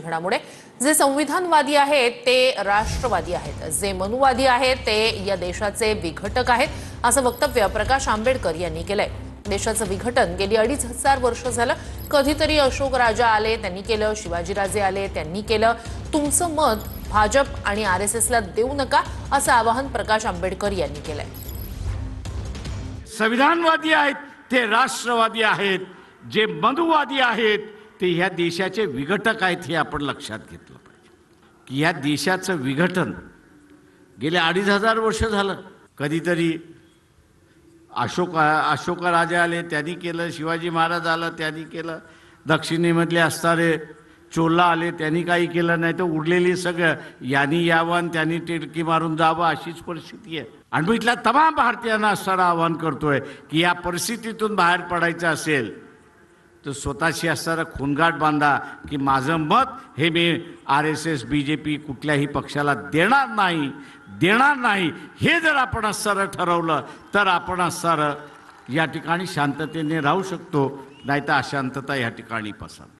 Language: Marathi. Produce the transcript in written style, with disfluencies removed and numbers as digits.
घडामोड आहे। जे संविधानवादी आहेत ते राष्ट्रवादी आहेत, जे मनुवादी आहेत ते या देशाचे विघटक आहेत, असं वक्तव्य प्रकाश आंबेडकर यांनी केलंय। देशाचं विघटन गेली 2500 वर्ष झालं। कधीतरी अशोक राजा आले त्यांनी केलं, शिवाजीराजे आले त्यांनी केलं। तुमचं मत भाजप आणि आरएसएसला देऊ नका असं आवाहन प्रकाश आंबेडकर यांनी केलंय। संविधानवादी आहेत ते राष्ट्रवादी आहेत, जे मनुवादी आहेत ते ह्या देशाचे विघटक आहेत हे आपण लक्षात घेतलं पाहिजे की ह्या देशाचं विघटन गेले 2500 वर्ष झालं। कधीतरी अशोक राजा आले त्यांनी केलं, शिवाजी महाराज आला त्यांनी केलं, दक्षिणेमधले असणारे चोला आले त्यांनी काही केलं नाही, तर उरलेली सगळं यांनी यावं त्यांनी टिळकी मारून जावं अशीच परिस्थिती आहे। आणि मी इथल्या तमाम भारतीयांना असं आवाहन करतोय की या परिस्थितीतून बाहेर पडायचं असेल तर स्वतःशी असणारा खूनगाठ बांधा की माझं मत हे मी आरएसएस बीजेपी कुठल्याही पक्षाला देणार नाही हे जर आपण असणारं ठरवलं तर आपण असणारं या ठिकाणी शांततेने राहू शकतो, नाहीतर अशांतता या ठिकाणी पसरते।